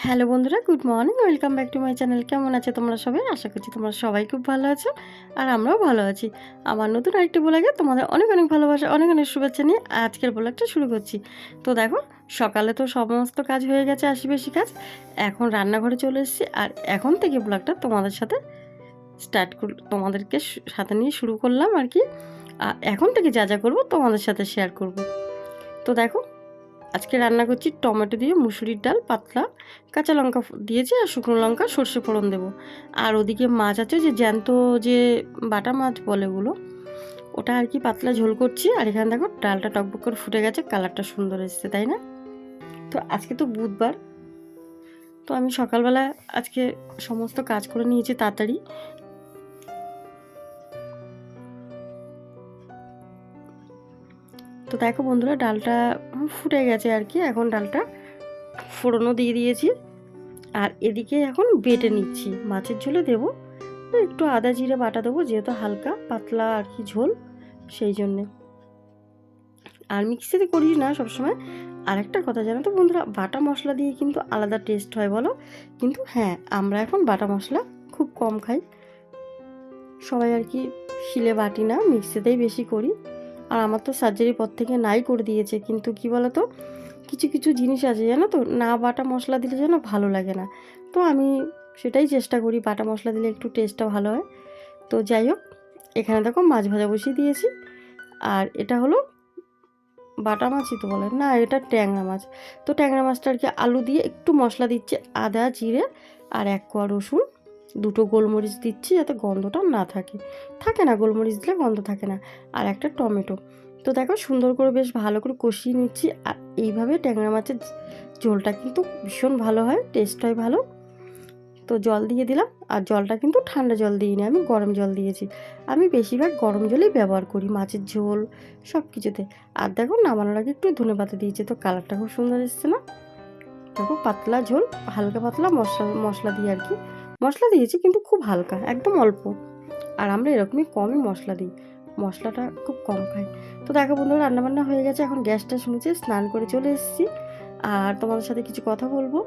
Hello বন্ধুরা, good morning. Welcome back to my channel. কেমন আছে তোমরা সবাই? আশা করছি তোমরা সবাই খুব ভালো আছো আর আমরাও ভালো আছি। আমার নতুন আরেকটি ব্লগে তোমাদের অনেক অনেক ভালোবাসা, অনেক অনেক শুভেচ্ছা নিয়ে আজকের ব্লগটা শুরু করছি। তো দেখো, সকালে তো সমস্ত কাজ হয়ে গেছে, আশি বেশি কাজ। এখন রান্নাঘরে চলে এসেছি আর এখন থেকে ব্লগটা তোমাদের সাথে তোমাদেরকে সাথে নিয়ে শুরু করলাম আর কি। আর এখন থেকে যা যা করবো তোমাদের সাথে শেয়ার করব। তো দেখো, আজকে রান্না করছি টমেটো দিয়ে মুসুরির ডাল পাতলা, কাঁচা লঙ্কা দিয়েছি আর শুকনো লঙ্কা সর্ষে ফোড়ন দেবো। আর ওদিকে মাছ আছে, যে জ্যান্ত যে বাটা মাছ বলে ওগুলো, ওটা আর কি পাতলা ঝোল করছি। আর এখানে দেখো ডালটা টকবক করে ফুটে গেছে, কালারটা সুন্দর এসেছে, তাই না? তো আজকে তো বুধবার, তো আমি সকালবেলা আজকে সমস্ত কাজ করে নিয়েছি তাড়াতাড়ি। তো দেখো বন্ধুরা, ডালটা ফুটে গেছে আর কি। এখন ডালটা ফোড়নও দিয়ে দিয়েছি। আর এদিকে এখন বেটে নিচ্ছি, মাছের ঝোলে দেবো। একটু আদা জিরে বাটা দেবো, যেহেতু হালকা পাতলা আর কি ঝোল, সেই জন্যে। আর মিক্সিতে করি না সবসময়। আর একটা কথা জানো তো বন্ধুরা, বাটা মশলা দিয়ে কিন্তু আলাদা টেস্ট হয় বলো। কিন্তু হ্যাঁ, আমরা এখন বাটা মশলা খুব কম খাই, সবাই আর কি শিলে বাটি না, মিক্সিতেই বেশি করি। আর আমার তো সার্জারির পর থেকে নাই করে দিয়েছে। কিন্তু কি বলো তো, কিছু কিছু জিনিস আছে জানো তো, না বাটা মশলা দিলে যেন ভালো লাগে না। তো আমি সেটাই চেষ্টা করি, বাটা মশলা দিলে একটু টেস্টটা ভালো হয়। তো যাই হোক, এখানে দেখো মাছ ভাজা বসিয়ে দিয়েছি। আর এটা হলো বাটা মাছই তো বলে না, এটা ট্যাংরা মাছ। তো ট্যাংরা মাছটা আর কি আলু দিয়ে একটু মশলা দিচ্ছে, আদা জিরে আর এক কোয়া রসুন, দুটো গোলমরিচ দিচ্ছি যাতে গন্ধটা না থাকে। থাকে না, গোলমরিচ দিলে গন্ধ থাকে না। আর একটা টমেটো। তো দেখো সুন্দর করে বেশ ভালো করে কষিয়ে নিচ্ছি। আর এইভাবে ট্যাংরা মাছের ঝোলটা কিন্তু ভীষণ ভালো হয়, টেস্ট হয় ভালো। তো জল দিয়ে দিলাম। আর জলটা কিন্তু ঠান্ডা জল দিইনি, আমি গরম জল দিয়েছি। আমি বেশিরভাগ গরম জলই ব্যবহার করি মাছের ঝোল সব কিছুতে। আর দেখো নামানোর আগে একটু ধনেপাতা দিয়েছি, তো কালারটা খুব সুন্দর এসছে না? দেখো পাতলা ঝোল, হালকা পাতলা মশলা মশলা দিয়ে আর কি। মশলা দিয়েছি কিন্তু খুব হালকা, একদম অল্প। আর আমরা এরকমই কমই মশলা দিই, মশলাটা খুব কম খাই। তো দেখো বন্ধুরা, রান্নাবান্না হয়ে গেছে, এখন গ্যাসটা শুনেছি, স্নান করে চলে এসেছি। আর তোমাদের সাথে কিছু কথা বলবো।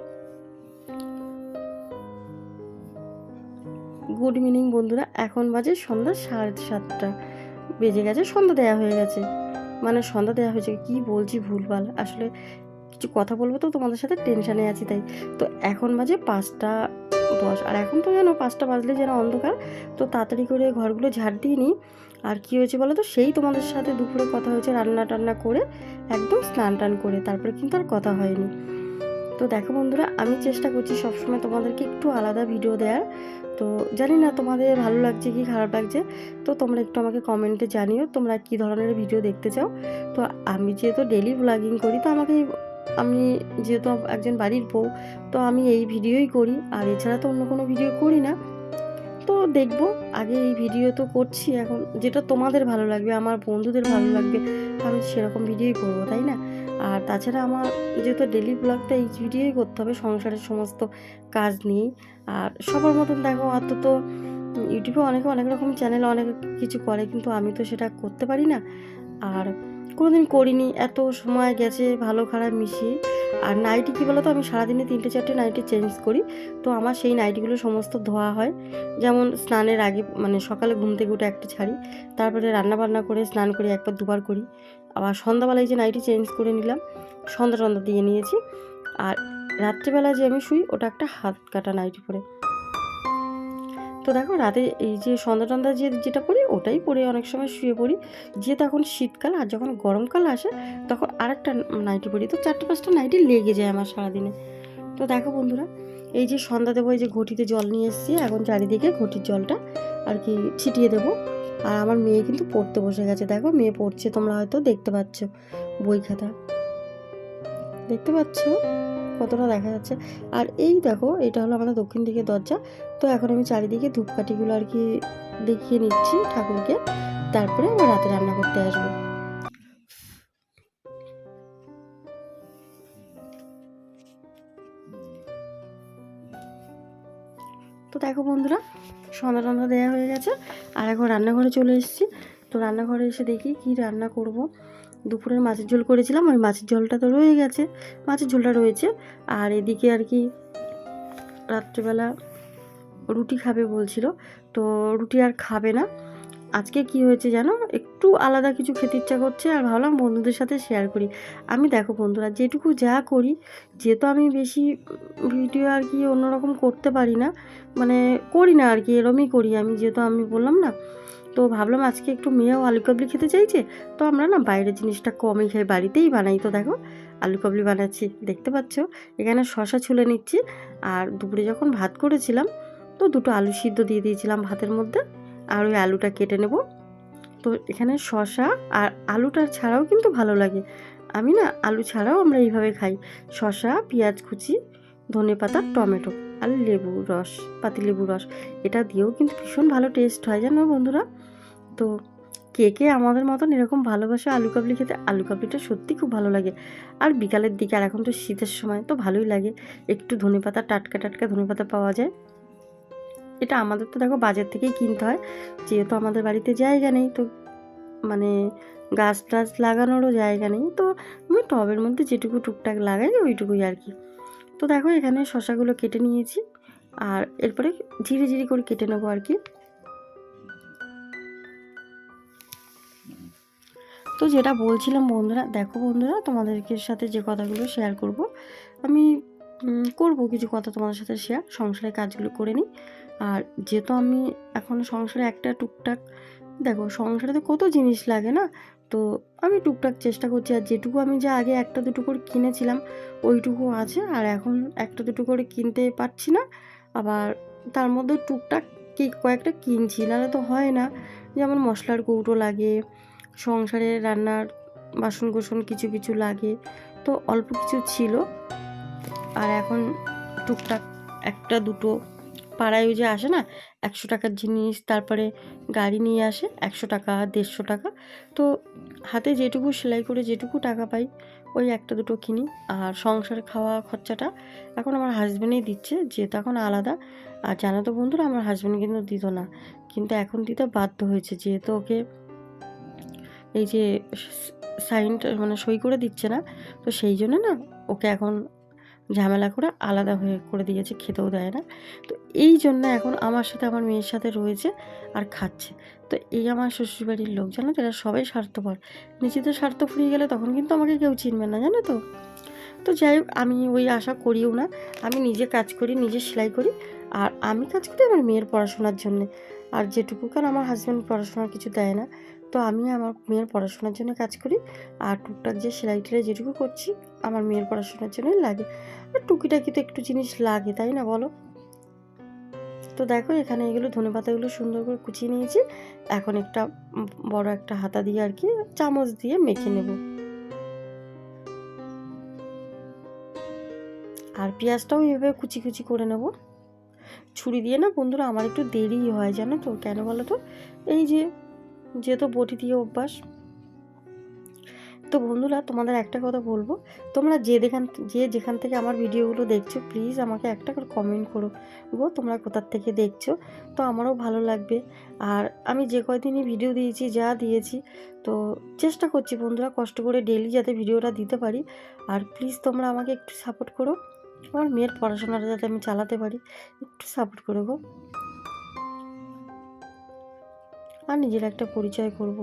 গুড ইভিনিং বন্ধুরা, এখন বাজে সন্ধ্যা 7:30 বেজে গেছে, সন্ধ্যা দেওয়া হয়ে গেছে। মানে সন্ধ্যা দেওয়া হয়েছে কি বলছি, ভুলভাল আসলে। কিছু কথা বলবো তো তোমাদের সাথে, টেনশানে আছি তাই। তো এখন বাজে 5:10। আর এখন তো যেন 5টা বাজলে যেন অন্ধকার। তো তাড়াতাড়ি করে ঘরগুলো ঝাড় দিয়ে নিই। আর কী হয়েছে বলো তো, সেই তোমাদের সাথে দুপুরে কথা হয়েছে রান্না টান্না করে, একদম স্নান টান করে, তারপরে কিন্তু আর কথা হয়নি। তো দেখো বন্ধুরা, আমি চেষ্টা করছি সবসময় তোমাদেরকে একটু আলাদা ভিডিও দেওয়ার। তো জানি না তোমাদের ভালো লাগছে কি খারাপ লাগছে। তো তোমরা একটু আমাকে কমেন্টে জানিও তোমরা কী ধরনের ভিডিও দেখতে চাও। তো আমি যেহেতু ডেলি ব্লগিং করি, তো আমি যেহেতু একজন বাড়ির বউ, তো আমি এই ভিডিওই করি। আর এছাড়া তো অন্য কোনো ভিডিও করি না। তো দেখবো, আগে এই ভিডিও তো করছি, এখন যেটা তোমাদের ভালো লাগবে, আমার বন্ধুদের ভালো লাগবে, আমি সেরকম ভিডিওই করবো, তাই না? আর তাছাড়া আমার যেহেতু ডেলি ব্লগটা এই ভিডিওই করতে হবে, সংসারের সমস্ত কাজ নিয়েই। আর সবার মতন দেখো, অত তো ইউটিউবে অনেকে অনেক রকম চ্যানেল অনেক কিছু করে, কিন্তু আমি তো সেটা করতে পারি না। আর কোনোদিন করিনি, এত সময় গেছে ভালো খারাপ মিশিয়ে। আর নাইটি কী বলো তো, আমি সারাদিনে 3-4টে নাইটি চেঞ্জ করি। তো আমার সেই নাইটিগুলো সমস্ত ধোয়া হয়। যেমন স্নানের আগে, মানে সকালে ঘুম থেকে উঠে একটা ছাড়ি, তারপরে রান্নাবান্না করে স্নান করি, একবার দুবার করি। আবার সন্ধ্যাবেলায় যে নাইটি চেঞ্জ করে নিলাম, সন্ধ্যা টন্ধা দিয়ে নিয়েছি। আর রাত্রিবেলা যে আমি শুই, ওটা একটা হাত কাটা নাইটি পরে। তো দেখো রাতে এই যে সন্ধ্যা টন্ধা যেটা পরি, ওটাই পরে অনেক সময় শুয়ে পড়ি। যেহেতু এখন শীতকাল, আর যখন গরমকাল আসে তখন আরেকটা নাইটি পরি। তো 4-5টা নাইটি লেগে যায় আমার সারাদিনে। তো দেখো বন্ধুরা, এই যে সন্ধ্যা দেবো, এই যে ঘটিতে জল নিয়ে এসেছি, এখন চারিদিকে ঘটির জলটা আর কি ছিটিয়ে দেবো। আর আমার মেয়ে কিন্তু পড়তে বসে গেছে, দেখো মেয়ে পড়ছে, তোমরা হয়তো দেখতে পাচ্ছ বই খাতা, দেখতে পাচ্ছ কতটা দেখা যাচ্ছে। আর এই দেখো, এটা হলো আমাদের দক্ষিণ দিকের দরজা। তো এখন আমি চারিদিকে ধূপকাঠিগুলো আর কি দেখিয়ে নিচ্ছি ঠাকুরকে, তারপরে আবার রাতে রান্না করতে আসবো। তো দেখো বন্ধুরা, সন্ধ্যা টন্ধা দেওয়া হয়ে গেছে। আর এখন রান্নাঘরে চলে এসেছি। তো রান্নাঘরে এসে দেখি কি রান্না করব। দুপুরের মাছের ঝোল করেছিলাম, ওই মাছের ঝোলটা তো রয়ে গেছে, মাছের ঝোলটা রয়েছে। আর এদিকে আর কি রাত্রিবেলা রুটি খাবে বলছিল, তো রুটি আর খাবে না। আজকে কি হয়েছে জানো, একটু আলাদা কিছু খেতে ইচ্ছা করছে, আর ভাবলাম বন্ধুদের সাথে শেয়ার করি। আমি দেখো বন্ধুরা, যেটুকু যা করি, যেহেতু আমি বেশি ভিডিও আর কি অন্যরকম করতে পারি না, মানে করি না আর কি, এরমই করি আমি, যেহেতু আমি বললাম না। তো ভাবলাম আজকে একটু মেয়েও আলু কাবলি খেতে চাইছে, তো আমরা না বাইরের জিনিসটা কমই খাই, বাড়িতেই বানাই। তো দেখো আলু কাবলি বানাচ্ছি, দেখতে পাচ্ছ। এখানে শশা ছুলে নিচ্ছি। আর দুপুরে যখন ভাত করেছিলাম, তো দুটো আলু সিদ্ধ দিয়ে দিয়েছিলাম ভাতের মধ্যে, আর ওই আলুটা কেটে নেব। তো এখানে শশা আর আলুটা ছাড়াও কিন্তু ভালো লাগে। আমি না আলু ছাড়াও আমরা এইভাবে খাই, শশা, পেঁয়াজ কুচি, ধনেপাতা, টমেটো আর লেবু রস, পাতিলেবু রস, এটা দিয়েও কিন্তু ভীষণ ভালো টেস্ট হয় জানো বন্ধুরা। তো কে কে আমাদের মতন এরকম ভালোবাসে আলু কাবলি খেতে? আলু কাবলিটা সত্যি খুব ভালো লাগে। আর বিকালের দিকে, আর এখন তো শীতের সময়, তো ভালোই লাগে। একটু ধনেপাতা, টাটকা টাটকা ধনেপাতা পাওয়া যায়। এটা আমাদের তো দেখো বাজার থেকেই কিনতে হয়, যেহেতু আমাদের বাড়িতে জায়গা নেই, তো মানে গাছ টাছ লাগানোরও জায়গা নেই, তো আমি টবের মধ্যে যেটুকু টুকটাক লাগাই ওইটুকুই আর কি। তো দেখো এখানে শশাগুলো কেটে নিয়েছি, আর এরপরে ঝিরি ঝিরি করে কেটে নেবো আর কি। তো যেটা বলছিলাম বন্ধুরা, দেখো বন্ধুরা, তোমাদেরকে সাথে যে কথাগুলো শেয়ার করব, আমি করব কিছু কথা তোমাদের সাথে শেয়ার, সংসারের কাজগুলো করে নিই। আর যেহেতু আমি এখন সংসারে একটা টুকটাক, দেখো সংসারে তো কত জিনিস লাগে না, তো আমি টুকটাক চেষ্টা করছি। আর যেটুকু আমি যা আগে একটা দুটো করে কিনেছিলাম ওইটুকু আছে, আর এখন একটা দুটো করে কিনতে পারছি না। আবার তার মধ্যে টুকটাক কয়েকটা কিনছি, নাহলে তো হয় না। যেমন মশলার কৌটো লাগে, সংসারে রান্নার বাসন কোসন কিছু কিছু লাগে, তো অল্প কিছু ছিল। আর এখন টুকটাক একটা দুটো পাড়ায় ওই যে আসে না 100 টাকার জিনিস, তারপরে গাড়ি নিয়ে আসে 100 টাকা 150 টাকা, তো হাতে যেটুকু সেলাই করে যেটুকু টাকা পাই ওই একটা দুটো কিনি। আর সংসার খাওয়া খরচাটা এখন আমার হাজব্যান্ডই দিচ্ছে, যেহেতু এখন আলাদা। আর জানো তো বন্ধুরা, আমার হাজব্যান্ড কিন্তু দিত না, কিন্তু এখন দিতে বাধ্য হয়েছে, যেহেতু ওকে এই যে সাইনটা মানে সই করে দিচ্ছে না, তো সেই জন্য না ওকে এখন ঝামেলা করে আলাদা হয়ে করে দিয়েছে, খেতেও দেয় না। তো এই জন্য এখন আমার সাথে আমার মেয়ের সাথে রয়েছে আর খাচ্ছে। তো এই আমার শ্বশুরবাড়ির লোক, জানো তো, এরা সবাই স্বার্থপর। নিজেদের স্বার্থ ফুরিয়ে গেলে তখন কিন্তু আমাকে কেউ চিনবে না, জানো তো। তো যাই হোক, আমি ওই আশা করিও না। আমি নিজে কাজ করি, নিজে সেলাই করি, আর আমি কাজ করি আমার মেয়ের পড়াশোনার জন্যে। আর যেটুকু, কারণ আমার হাজব্যান্ড পড়াশোনার কিছু দেয় না, তো আমি আমার মেয়ের পড়াশোনার জন্য কাজ করি। আর টুকটাক যে সেলাই টেলাই যেটুকু করছি আমার মেয়ের পড়াশোনার জন্যই লাগে। আর টুকিটাকি তো একটু জিনিস লাগে, তাই না বলো? তো দেখো এখানে এগুলো ধনেপাতাগুলো সুন্দর করে কুচিয়ে নিয়েছি। এখন একটা বড় একটা হাতা দিয়ে আর কি চামচ দিয়ে মেখে নেব। আর পেঁয়াজটাও এভাবে কুচি কুচি করে নেব ছুরি দিয়ে। না বন্ধুরা, আমার একটু দেরি হয় জানো তো, কেন বলো তো, এই যে যেহেতু বটি দিয়ে অভ্যাস। তো বন্ধুরা, তোমাদের একটা কথা বলবো, তোমরা যেখান থেকে আমার ভিডিওগুলো দেখছো, প্লিজ আমাকে একটা করে কমেন্ট করো গো, তোমরা কোথার থেকে দেখছো, তো আমারও ভালো লাগবে। আর আমি যে কয়দিনই ভিডিও দিয়েছি, যা দিয়েছি, তো চেষ্টা করছি বন্ধুরা কষ্ট করে ডেইলি যাতে ভিডিওটা দিতে পারি। আর প্লিজ তোমরা আমাকে একটু সাপোর্ট করো, আমার মেয়ের পড়াশোনাটা যাতে আমি চালাতে পারি, একটু সাপোর্ট করো গো। আর নিজের একটা পরিচয় করব,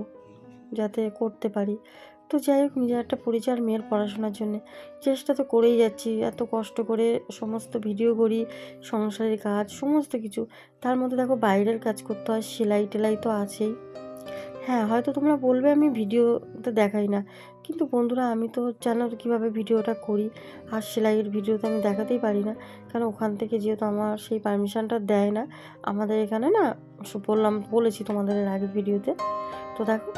যাতে করতে পারি। তো যাই হোক, নিজের একটা পরিচয় আর মেয়ের পড়াশোনার জন্যে চেষ্টা তো করেই যাচ্ছি। এত কষ্ট করে সমস্ত ভিডিও করি, সংসারের কাজ সমস্ত কিছু, তার মধ্যে দেখো বাইরের কাজ করতে হয়, সেলাই টেলাই তো আছেই। হ্যাঁ, হয়তো তোমরা বলবে আমি ভিডিওতে দেখাই না, কিন্তু বন্ধুরা আমি তো জানো কীভাবে ভিডিওটা করি। আর সেলাইয়ের ভিডিও তো আমি দেখাতেই পারি না, কারণ ওখান থেকে যেহেতু আমার সেই পারমিশনটা দেয় না। আমাদের এখানে না বলেছি তোমাদের এর আগের ভিডিওতে। তো দেখো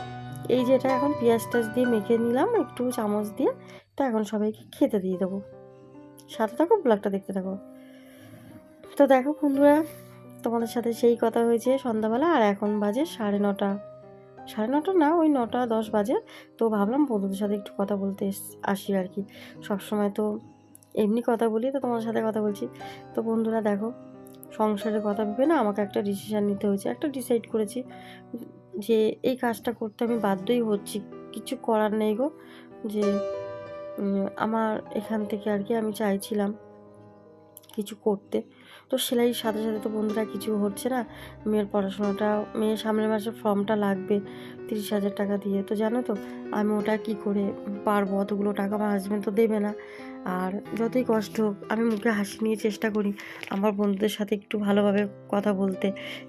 এই যে এটা এখন পেঁয়াজ টাজ দিয়ে মেখে নিলাম একটু চামচ দিয়ে, তো এখন সবাইকে খেতে দিয়ে দেবো। সাথে থাকো, ব্লগটা দেখতে থাকো। তো দেখো বন্ধুরা, তোমাদের সাথে সেই কথা হয়েছে সন্ধ্যাবেলা, আর এখন বাজে 9:30, 9:30 না, ওই 9:10 বাজে। তো ভাবলাম বন্ধুদের সাথে একটু কথা বলতে আসি আর কি। সবসময় তো এমনি কথা বলি, তো তোমাদের সাথে কথা বলছি। তো বন্ধুরা দেখো, সংসারের কথা ভেবে না আমাকে একটা ডিসিশান নিতে হয়েছে, একটা ডিসাইড করেছি যে এই কাজটা করতে আমি বাধ্যই হচ্ছি। কিছু করার নেই গো, যে আমার এখান থেকে আর কি আমি চাইছিলাম কিছু করতে। তো সেলাইয়ের সাথে, সাথে তো বন্ধুরা কিছু হচ্ছে না। মেয়ের পড়াশোনাটা, মেয়ের সামনের মাসে ফর্মটা লাগবে 30,000 টাকা দিয়ে। তো জানো তো আমি ওটা কি করে পারবো? অতগুলো টাকা আমার হাসব্যান্ড তো দেবে না। আর যতই কষ্ট হোক আমি মুখে হাসি নিয়ে চেষ্টা করি আমার বন্ধুদের সাথে একটু ভালোভাবে কথা বলতে।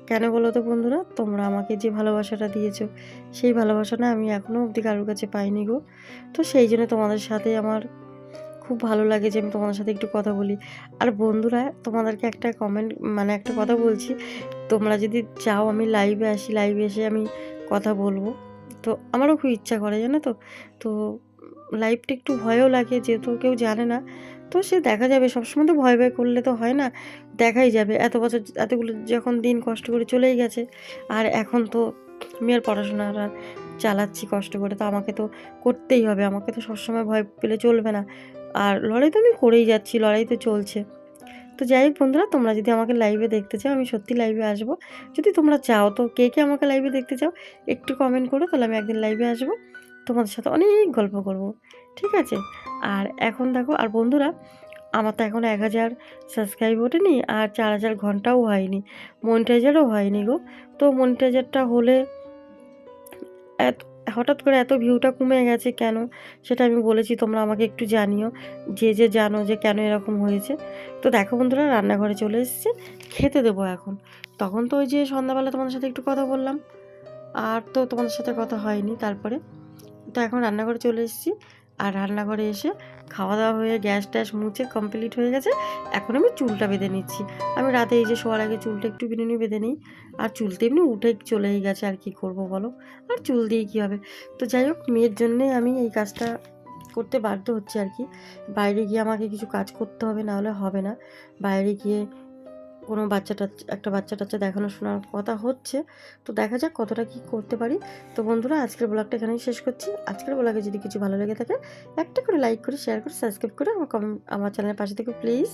কেন বলো তো বন্ধুরা? তোমরা আমাকে যে ভালোবাসাটা দিয়েছো, সেই ভালোবাসা না আমি এখনও অবধি কারোর কাছে পাইনি গো। তো সেই জন্য তোমাদের সাথে আমার খুব ভালো লাগে যে আমি তোমাদের সাথে একটু কথা বলি। আর বন্ধুরা, তোমাদেরকে একটা কমেন্ট, মানে একটা কথা বলছি, তোমরা যদি চাও আমি লাইভে আসি, লাইভে এসে আমি কথা বলবো, তো আমারও খুব ইচ্ছা করে জানো তো। তো লাইভটা একটু ভয়ও লাগে, যেহেতু কেউ জানে না। তো সে দেখা যাবে, সবসময় তো ভয় ভয় করলে তো হয় না, দেখাই যাবে। এত বছর, এতগুলো যখন দিন কষ্ট করে চলেই গেছে, আর এখন তো মেয়ের পড়াশোনাটা চালাচ্ছি কষ্ট করে, তো আমাকে তো করতেই হবে, আমাকে তো সবসময় ভয় পেলে চলবে না। আর লড়াই তো আমি করেই যাচ্ছি, লড়াই তো চলছে। তো যাই হোক বন্ধুরা, তোমরা যদি আমাকে লাইভে দেখতে চাও, আমি সত্যি লাইভে আসবো। যদি তোমরা চাও, তো কে কে আমাকে লাইভে দেখতে চাও একটু কমেন্ট করো, তাহলে আমি একদিন লাইভে আসবো, তোমাদের সাথে অনেক গল্প করব, ঠিক আছে? আর এখন দেখো, আর বন্ধুরা, আমার তো এখন 1000 সাবস্ক্রাইব ওঠেনি, আর 4000 ঘন্টাও হয়নি, মনিটাইজারও হয়নি গো। তো মনিটাইজারটা হলে এত হঠাৎ করে এত ভিউটা কমে গেছে কেন, সেটা আমি বলেছি, তোমরা আমাকে একটু জানিও, যে জানো যে কেন এরকম হয়েছে। তো দেখো বন্ধুরা, রান্নাঘরে চলে এসেছি, খেতে দেবো এখন। তখন তো ওই যে সন্ধ্যাবেলা তোমাদের সাথে একটু কথা বললাম, আর তো তোমাদের সাথে কথা হয়নি তারপরে। তো এখন রান্নাঘরে চলে এসেছি, আর রান্নাঘরে এসে খাওয়া দাওয়া হয়ে গ্যাস ট্যাস মুছে কমপ্লিট হয়ে গেছে। এখন আমি চুলটা বেঁধে নিচ্ছি। আমি রাতে এই যে শোয়ার আগে চুলটা একটু বিনুনি বেঁধে নিই, আর চুলটা এমনি উঠে চলেই গেছে, আর কি করব বলো, আর চুল দিয়ে কী হবে। তো যাই হোক, মেয়ের জন্যে আমি এই কাজটা করতে বাধ্য হচ্ছি আর কি। বাইরে গিয়ে আমাকে কিছু কাজ করতে হবে, না হলে হবে না। বাইরে গিয়ে কোনো একটা বাচ্চা টাচ্চা দেখানো শোনার কথা হচ্ছে। তো দেখা যাক কতটা কী করতে পারি। তো বন্ধুরা, আজকের ব্লগটা এখানেই শেষ করছি। আজকের ব্লগে যদি কিছু ভালো লেগে থাকে, একটা করে লাইক করে, শেয়ার করে, সাবস্ক্রাইব করে আমার চ্যানেলের পাশে থেকে প্লিজ।